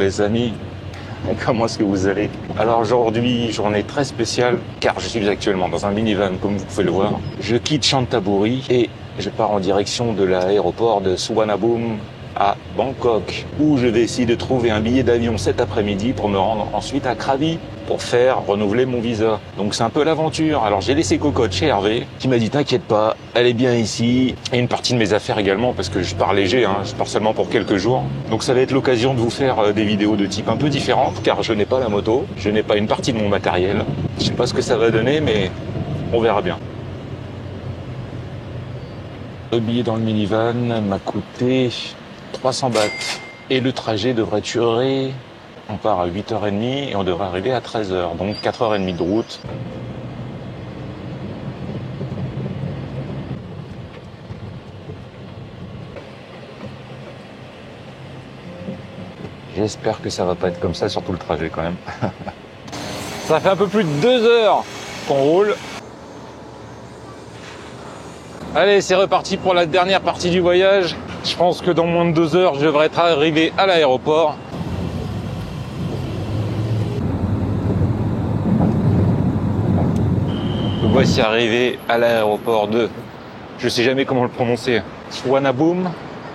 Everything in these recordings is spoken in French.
les amis, comment est-ce que vous allez? Alors aujourd'hui, journée très spéciale, car je suis actuellement dans un minivan, comme vous pouvez le voir. Je quitte Chantaburi et je pars en direction de l'aéroport de Suvarnabhumi à Bangkok, où je vais essayer de trouver un billet d'avion cet après-midi pour me rendre ensuite à Krabi pour faire renouveler mon visa. Donc c'est un peu l'aventure. Alors j'ai laissé cocotte chez Hervé, qui m'a dit t'inquiète pas, elle est bien ici. Et une partie de mes affaires également, parce que je pars léger, je pars seulement pour quelques jours. Donc ça va être l'occasion de vous faire des vidéos de type un peu différentes, car je n'ai pas la moto, je n'ai pas une partie de mon matériel. Je sais pas ce que ça va donner, mais on verra bien. Le billet dans le minivan m'a coûté 300 bahts. Et le trajet devrait durer, on part à 8h30 et on devrait arriver à 13h, donc 4h30 de route. J'espère que ça va pas être comme ça sur tout le trajet quand même. Ça fait un peu plus de 2 heures qu'on roule. Allez, c'est reparti pour la dernière partie du voyage. Je pense que dans moins de 2 heures, je devrais être arrivé à l'aéroport. Voici arrivé à l'aéroport de... Je sais jamais comment le prononcer. Suvarnabhumi.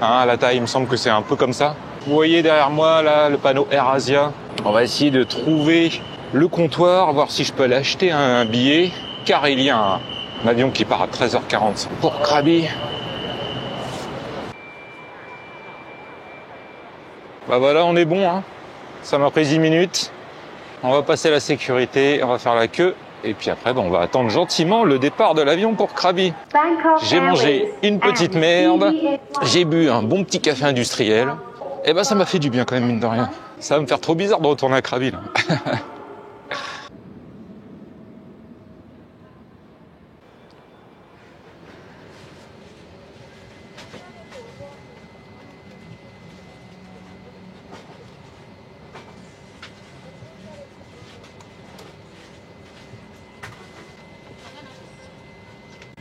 À la taille, il me semble que c'est un peu comme ça. Vous voyez derrière moi, là, le panneau AirAsia. On va essayer de trouver le comptoir, voir si je peux aller acheter un billet, car il y a un avion qui part à 13h40 pour Krabi. Bah voilà, on est bon, Ça m'a pris 10 minutes. On va passer la sécurité, on va faire la queue. Et puis après, on va attendre gentiment le départ de l'avion pour Krabi. J'ai mangé une petite merde. J'ai bu un bon petit café industriel. Et ça m'a fait du bien quand même, mine de rien. Ça va me faire trop bizarre de retourner à Krabi, là.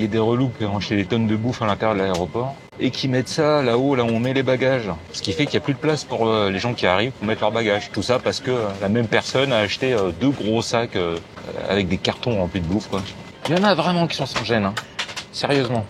Il y a des relous qui ont acheté des tonnes de bouffe à l'intérieur de l'aéroport et qui mettent ça là-haut, là où on met les bagages. Ce qui fait qu'il n'y a plus de place pour les gens qui arrivent pour mettre leurs bagages. Tout ça parce que la même personne a acheté 2 gros sacs avec des cartons remplis de bouffe, quoi. Il y en a vraiment qui sont sans gêne, Sérieusement.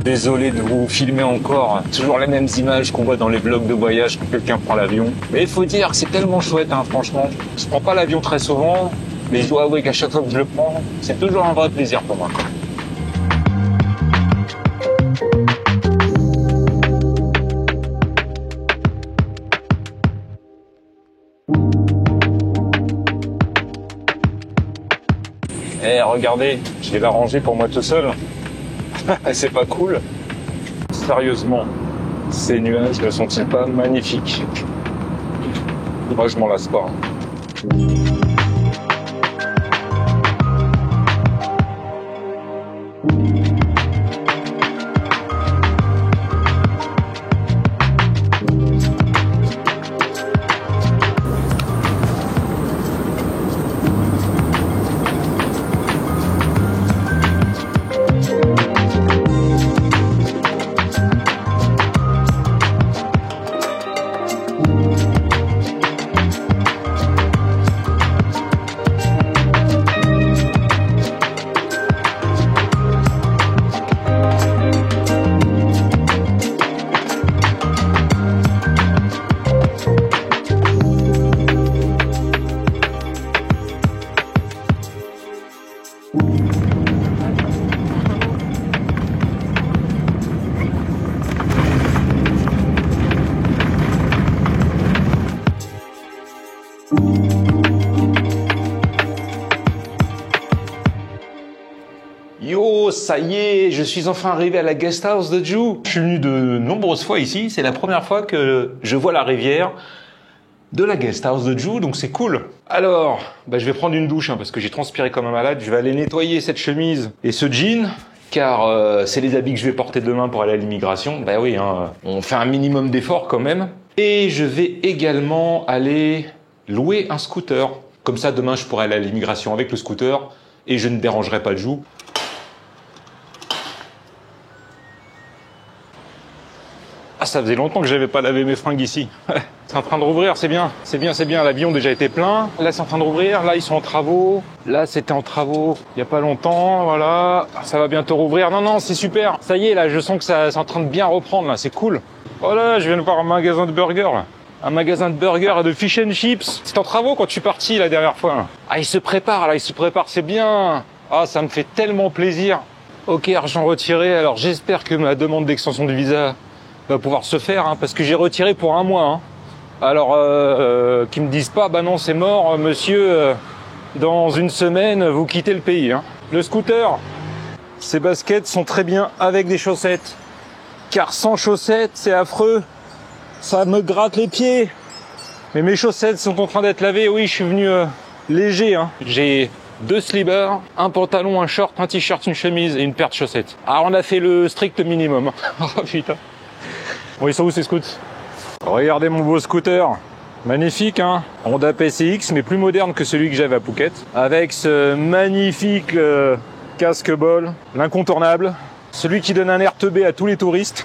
Désolé de vous filmer encore, toujours les mêmes images qu'on voit dans les vlogs de voyage quand quelqu'un prend l'avion. Mais il faut dire que c'est tellement chouette, franchement. Je prends pas l'avion très souvent, mais je dois avouer qu'à chaque fois que je le prends, c'est toujours un vrai plaisir pour moi. Regardez, je vais la ranger pour moi tout seul. C'est pas cool. Sérieusement, ces nuages ne sont-ils pas magnifiques? Moi, je m'en lasse pas. Yo, ça y est, je suis enfin arrivé à la guest house de Ju. Je suis venu de nombreuses fois ici, c'est la première fois que je vois la rivière. de la guest house de Ju, donc c'est cool. Alors, je vais prendre une douche parce que j'ai transpiré comme un malade. Je vais aller nettoyer cette chemise et ce jean, car c'est les habits que je vais porter demain pour aller à l'immigration. Oui, on fait un minimum d'efforts quand même. Et je vais également aller louer un scooter. Comme ça, demain, je pourrai aller à l'immigration avec le scooter et je ne dérangerai pas Ju. Ah, ça faisait longtemps que j'avais pas lavé mes fringues ici. C'est en train de rouvrir, c'est bien. C'est bien, c'est bien. L'avion déjà été plein. Là, c'est en train de rouvrir. Là, ils sont en travaux. Là, c'était en travaux il y a pas longtemps. Voilà. Ça va bientôt rouvrir. Non, c'est super. Ça y est, là, je sens que ça c'est en train de bien reprendre, là. C'est cool. Voilà, je viens de voir un magasin de burgers, là. Un magasin de burgers et de fish and chips. C'était en travaux quand je suis parti la dernière fois. Ah, il se prépare, là. Il se prépare. C'est bien. Ah, ça me fait tellement plaisir. Ok, argent retiré. Alors, j'espère que ma demande d'extension de visa va pouvoir se faire, parce que j'ai retiré pour 1 mois. Alors, qu'ils me disent pas, non, c'est mort, monsieur, dans 1 semaine, vous quittez le pays. Le scooter, ces baskets sont très bien avec des chaussettes, car sans chaussettes, c'est affreux, ça me gratte les pieds. Mais mes chaussettes sont en train d'être lavées, oui, je suis venu léger. J'ai 2 slibers, un pantalon, un short, un t-shirt, une chemise et une paire de chaussettes. Alors, on a fait le strict minimum. Oh putain. Bon, ils sont où ces scouts? Regardez mon beau scooter. Magnifique, Honda PCX, mais plus moderne que celui que j'avais à Phuket. Avec ce magnifique casque-bol, l'incontournable. Celui qui donne un air teubé à tous les touristes.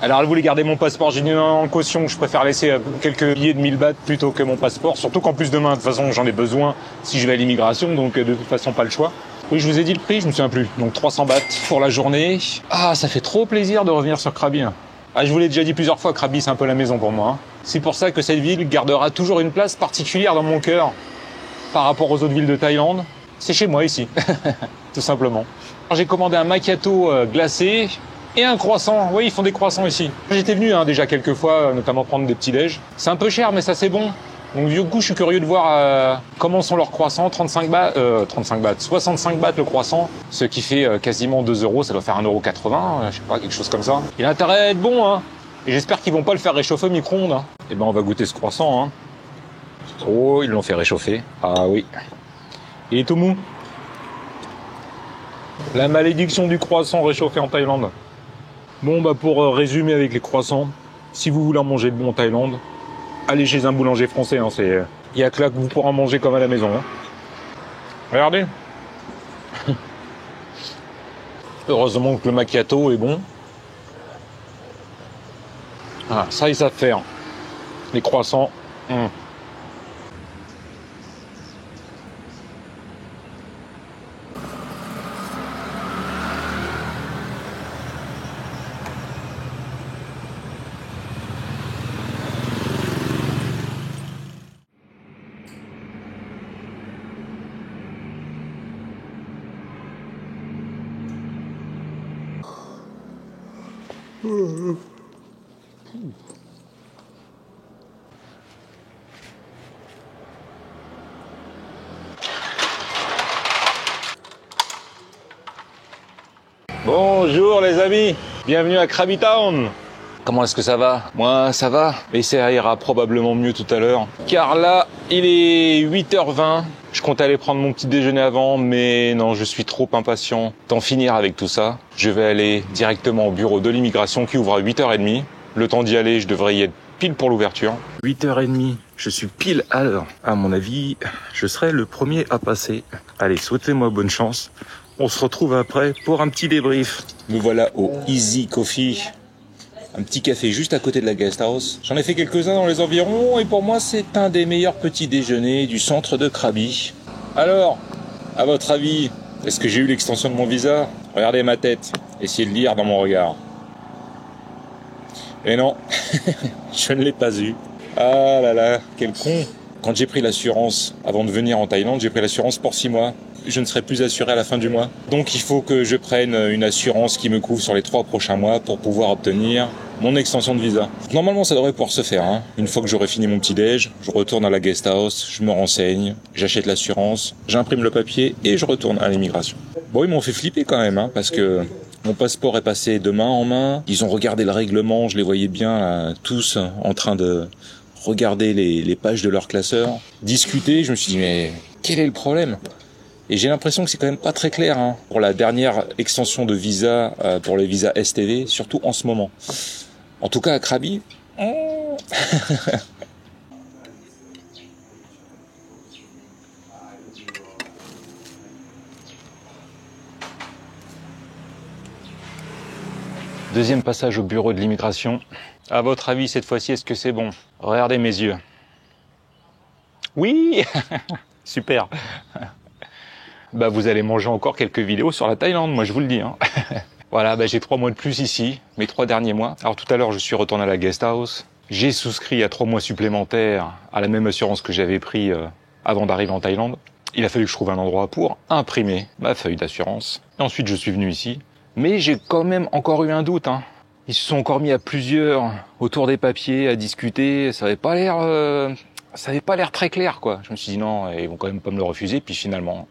Alors, elle voulait garder mon passeport. J'ai dit non, en caution, je préfère laisser quelques billets de 1000 bahts plutôt que mon passeport. Surtout qu'en plus demain, de toute façon, j'en ai besoin si je vais à l'immigration, donc de toute façon, pas le choix. Oui, je vous ai dit le prix, je me souviens plus. Donc 300 bahts pour la journée. Ah, ça fait trop plaisir de revenir sur Krabi. Ah, je vous l'ai déjà dit plusieurs fois, Krabi, c'est un peu la maison pour moi. C'est pour ça que cette ville gardera toujours une place particulière dans mon cœur par rapport aux autres villes de Thaïlande. C'est chez moi ici, tout simplement. J'ai commandé un macchiato glacé et un croissant. Oui, ils font des croissants ici. J'étais venu déjà quelques fois, notamment prendre des petits déj. C'est un peu cher, mais ça c'est bon. Donc du coup, je suis curieux de voir comment sont leurs croissants. 65 bahts, 65 bahts le croissant, ce qui fait quasiment 2 euros. Ça doit faire 1,80 €, je sais pas, quelque chose comme ça. Il a intérêt à être bon, Et j'espère qu'ils vont pas le faire réchauffer au micro-ondes. Eh ben, on va goûter ce croissant, Oh, ils l'ont fait réchauffer. Ah oui. Il est tout mou. La malédiction du croissant réchauffé en Thaïlande. Bon, pour résumer avec les croissants, si vous voulez en manger de bon en Thaïlande, allez chez un boulanger français, il y a que là que vous pourrez en manger comme à la maison. Regardez. Heureusement que le macchiato est bon. Ah, ça ils savent faire. Les croissants. Bonjour les amis, bienvenue à Krabi Town. Comment est-ce que ça va? Moi ça va, mais ça ira probablement mieux tout à l'heure. Car là, il est 8h20, je comptais aller prendre mon petit déjeuner avant, mais non, je suis trop impatient d'en finir avec tout ça. Je vais aller directement au bureau de l'immigration qui ouvre à 8h30. Le temps d'y aller, je devrais y être pile pour l'ouverture. 8h30, je suis pile à l'heure. À mon avis, je serai le premier à passer. Allez, souhaitez-moi bonne chance. On se retrouve après pour un petit débrief. Me voilà au Easy Coffee. Un petit café juste à côté de la guest house. J'en ai fait quelques-uns dans les environs et pour moi, c'est un des meilleurs petits déjeuners du centre de Krabi. Alors, à votre avis, est-ce que j'ai eu l'extension de mon visa? Regardez ma tête. Essayez de lire dans mon regard. Et non, je ne l'ai pas eu. Ah là là, quel con. Quand j'ai pris l'assurance, avant de venir en Thaïlande, j'ai pris l'assurance pour 6 mois. Je ne serai plus assuré à la fin du mois. Donc il faut que je prenne une assurance qui me couvre sur les 3 prochains mois pour pouvoir obtenir mon extension de visa. Normalement, ça devrait pouvoir se faire. Une fois que j'aurai fini mon petit déj, je retourne à la guest house, je me renseigne, j'achète l'assurance, j'imprime le papier et je retourne à l'immigration. Bon, ils m'ont fait flipper quand même, parce que mon passeport est passé de main en main. Ils ont regardé le règlement, je les voyais bien tous en train de regarder les pages de leur classeur, discuter. Je me suis dit, mais quel est le problème? Et j'ai l'impression que c'est quand même pas très clair hein, pour la dernière extension de visa, pour les visas STV, surtout en ce moment. En tout cas, à Krabi... Deuxième passage au bureau de l'immigration. À votre avis, cette fois-ci, est-ce que c'est bon? Regardez mes yeux. Oui. Super. Bah, vous allez manger encore quelques vidéos sur la Thaïlande, moi je vous le dis. Hein. Voilà, bah, j'ai 3 mois de plus ici, mes 3 derniers mois. Alors tout à l'heure, je suis retourné à la guest house. J'ai souscrit à 3 mois supplémentaires à la même assurance que j'avais pris avant d'arriver en Thaïlande. Il a fallu que je trouve un endroit pour imprimer ma feuille d'assurance. Et ensuite, je suis venu ici. Mais j'ai quand même encore eu un doute. Hein. Ils se sont encore mis à plusieurs autour des papiers, à discuter. Ça avait pas l'air très clair, quoi. Je me suis dit non, ils vont quand même pas me le refuser. Puis finalement,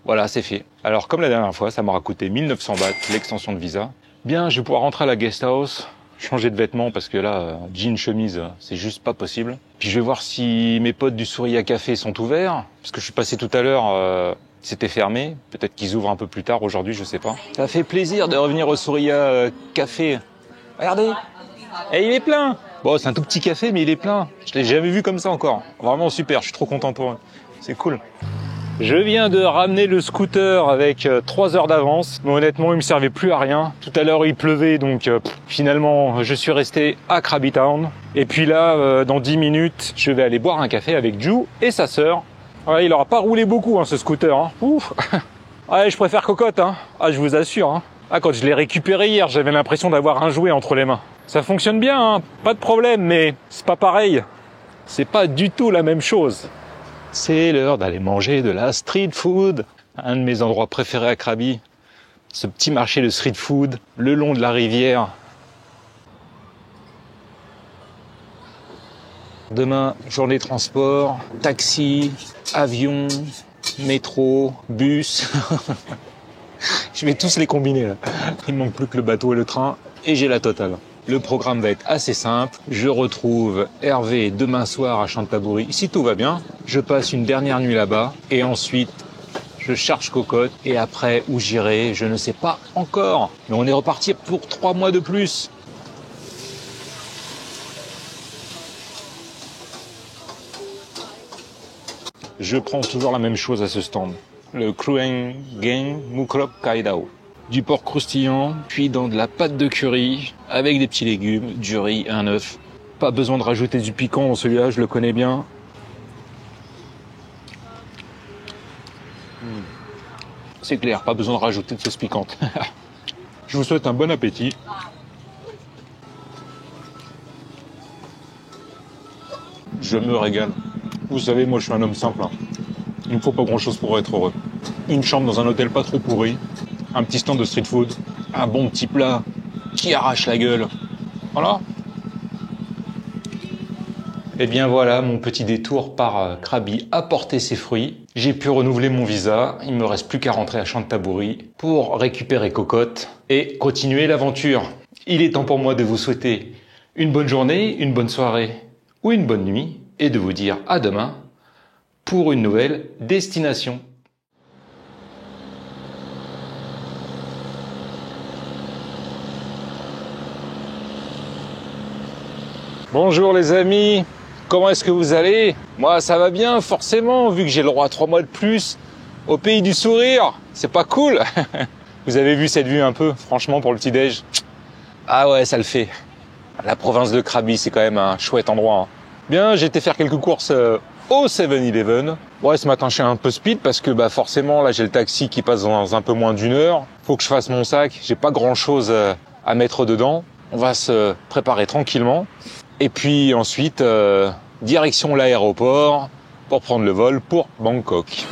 voilà, c'est fait. Alors comme la dernière fois, ça m'aura coûté 1900 bahts l'extension de visa. Bien, je vais pouvoir rentrer à la guest house, changer de vêtements parce que là, jean, chemise, c'est juste pas possible. Puis je vais voir si mes potes du Sourya Café sont ouverts, parce que je suis passé tout à l'heure. C'était fermé, peut-être qu'ils ouvrent un peu plus tard aujourd'hui, je sais pas. Ça fait plaisir de revenir au Sourya Café. Regardez, et il est plein. Bon, c'est un tout petit café, mais il est plein. Je l'ai jamais vu comme ça encore. Vraiment super, je suis trop content pour eux. C'est cool. Je viens de ramener le scooter avec 3 heures d'avance, mais honnêtement, il me servait plus à rien. Tout à l'heure, il pleuvait, donc finalement, je suis resté à Krabi Town. Et puis là, dans 10 minutes, je vais aller boire un café avec Ju et sa sœur. Ouais, il aura pas roulé beaucoup hein, ce scooter. Hein. Ouf. Ouais, je préfère Cocotte. Hein. Ah, je vous assure. Hein. Ah, quand je l'ai récupéré hier, j'avais l'impression d'avoir un jouet entre les mains. Ça fonctionne bien, hein, pas de problème, mais c'est pas pareil. C'est pas du tout la même chose. C'est l'heure d'aller manger de la street food. Un de mes endroits préférés à Krabi. Ce petit marché de street food, le long de la rivière. Demain, journée de transport, taxi, avion, métro, bus. Je vais tous les combiner là. Il me manque plus que le bateau et le train et j'ai la totale. Le programme va être assez simple. Je retrouve Hervé demain soir à Chantaburi. Si tout va bien, je passe une dernière nuit là-bas et ensuite je charge Cocotte et après où j'irai, je ne sais pas encore. Mais on est reparti pour 3 mois de plus. Je prends toujours la même chose à ce stand. Le Krueng Gang Mukrok Kaidao. Du porc croustillant, cuit dans de la pâte de curry, avec des petits légumes, du riz, un œuf. Pas besoin de rajouter du piquant dans celui-là, je le connais bien. C'est clair, pas besoin de rajouter de sauce piquante. Je vous souhaite un bon appétit. Je me régale. Vous savez, moi je suis un homme simple. Hein. Il ne me faut pas grand-chose pour être heureux. Une chambre dans un hôtel pas trop pourri, un petit stand de street food, un bon petit plat qui arrache la gueule. Voilà. Et bien voilà, mon petit détour par Krabi a porté ses fruits. J'ai pu renouveler mon visa. Il me reste plus qu'à rentrer à Chantaburi pour récupérer Cocotte et continuer l'aventure. Il est temps pour moi de vous souhaiter une bonne journée, une bonne soirée ou une bonne nuit et de vous dire à demain pour une nouvelle destination. Bonjour les amis, comment est-ce que vous allez? Moi ça va bien forcément vu que j'ai le droit à 3 mois de plus au pays du sourire. C'est pas cool? Vous avez vu cette vue un peu, franchement pour le petit-déj? Ah ouais, ça le fait. La province de Krabi, c'est quand même un chouette endroit. Hein. Bien, j'ai été faire quelques courses au 7-Eleven. Ouais, ce matin, je suis un peu speed parce que forcément, là, j'ai le taxi qui passe dans un peu moins d'1 heure. Faut que je fasse mon sac. J'ai pas grand-chose à mettre dedans. On va se préparer tranquillement. Et puis ensuite, direction l'aéroport pour prendre le vol pour Bangkok.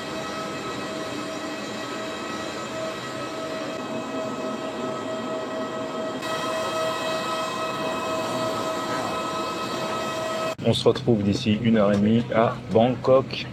On se retrouve d'ici 1h30 à Bangkok.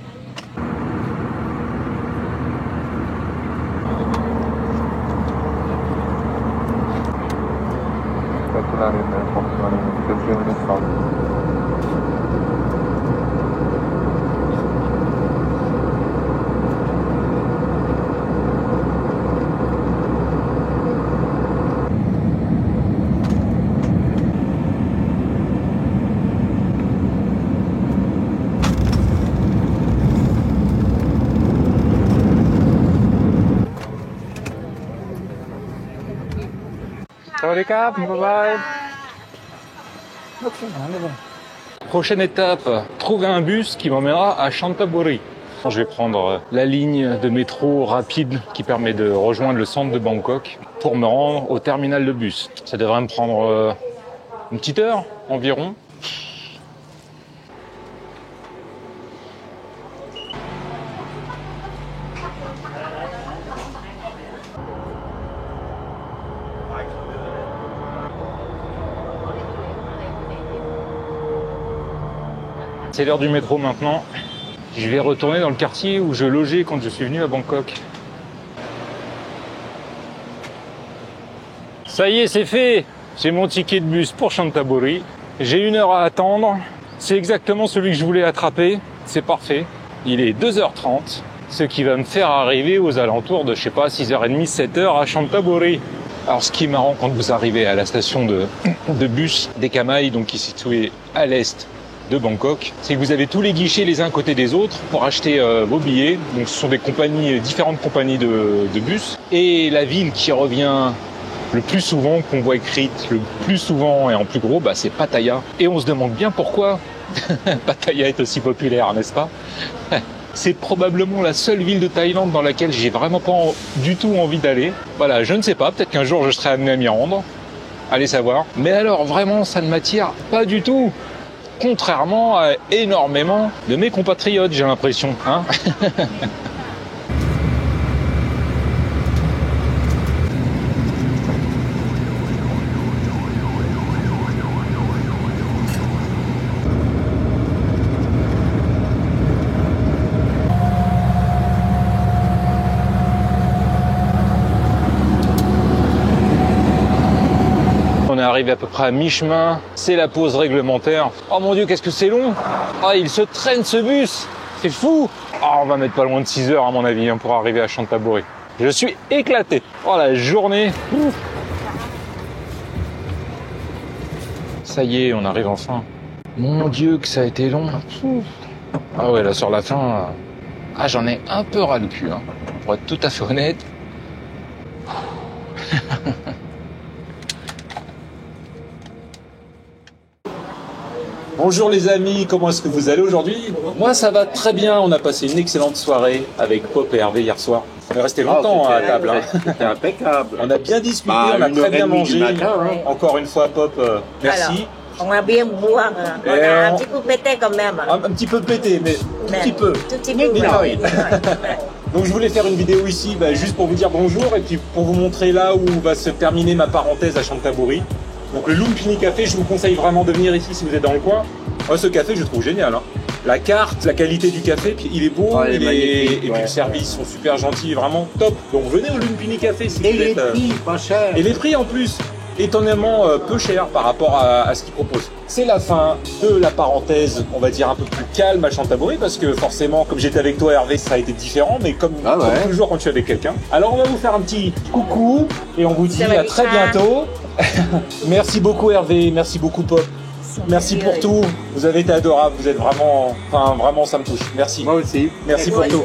Bye bye. Prochaine étape, trouver un bus qui m'emmènera à Chantaburi. Je vais prendre la ligne de métro rapide qui permet de rejoindre le centre de Bangkok pour me rendre au terminal de bus. Ça devrait me prendre une petite heure environ. C'est l'heure du métro maintenant. Je vais retourner dans le quartier où je logeais quand je suis venu à Bangkok. Ça y est, c'est fait. J'ai mon ticket de bus pour Chantaburi. J'ai 1 heure à attendre. C'est exactement celui que je voulais attraper. C'est parfait. Il est 2h30, ce qui va me faire arriver aux alentours de, 6h30, 7h à Chantaburi. Alors, ce qui est marrant quand vous arrivez à la station de bus des Kamai, donc qui est située à l'est de Bangkok, c'est que vous avez tous les guichets les uns à côté des autres pour acheter vos billets. Donc, ce sont des compagnies, différentes compagnies de bus. Et la ville qui revient le plus souvent, qu'on voit écrite le plus souvent et en plus gros, c'est Pattaya. Et on se demande bien pourquoi Pattaya est aussi populaire, n'est-ce pas? C'est probablement la seule ville de Thaïlande dans laquelle j'ai vraiment pas du tout envie d'aller. Voilà, je ne sais pas, peut-être qu'un jour je serai amené à m'y rendre. Allez savoir. Mais alors vraiment, ça ne m'attire pas du tout. Contrairement à énormément de mes compatriotes, j'ai l'impression. Hein. On est arrivé à peu près à mi-chemin, c'est la pause réglementaire. Oh mon Dieu, qu'est-ce que c'est long! Ah, il se traîne ce bus! C'est fou! Ah, on va mettre pas loin de 6 heures à mon avis pour arriver à Chantaburi. Je suis éclaté! Oh, la journée! Ouf. Ça y est, on arrive enfin. Mon Dieu, que ça a été long! Ouf. Ah ouais, là sur la fin, j'en ai un peu ras le cul, hein. Pour être tout à fait honnête. Bonjour les amis, comment est-ce que vous allez aujourd'hui? Moi ça va très bien, on a passé une excellente soirée avec Pop et Hervé hier soir. On est resté longtemps à table. C'était impeccable. On a bien discuté, on a très bien mangé. Encore une fois Pop, merci. Alors, on a bien boire, on a un petit peu pété quand même. Un petit peu pété, mais un petit peu. Tout petit peu. Donc je voulais faire une vidéo ici juste pour vous dire bonjour et puis pour vous montrer là où va se terminer ma parenthèse à Chantaburi. Donc le Lumpini Café, je vous conseille vraiment de venir ici si vous êtes dans le coin. Ce café, je le trouve génial. Hein. La carte, la qualité du café, puis il est beau, et puis le service sont super gentils, vraiment top. Donc venez au Lumpini Café si vous êtes. Et les prix, pas cher. Et les prix en plus, étonnamment peu cher par rapport à ce qu'ils proposent. C'est la fin de la parenthèse, on va dire un peu plus calme à Chantaburi, parce que forcément, comme j'étais avec toi Hervé, ça a été différent, mais comme toujours quand tu es avec quelqu'un. Alors on va vous faire un petit coucou, et on vous dit à très bientôt. Merci beaucoup Hervé, merci beaucoup Pop. Merci pour tout, vous avez été adorables, vous êtes vraiment, vraiment ça me touche. Merci. Moi aussi. Merci pour tout.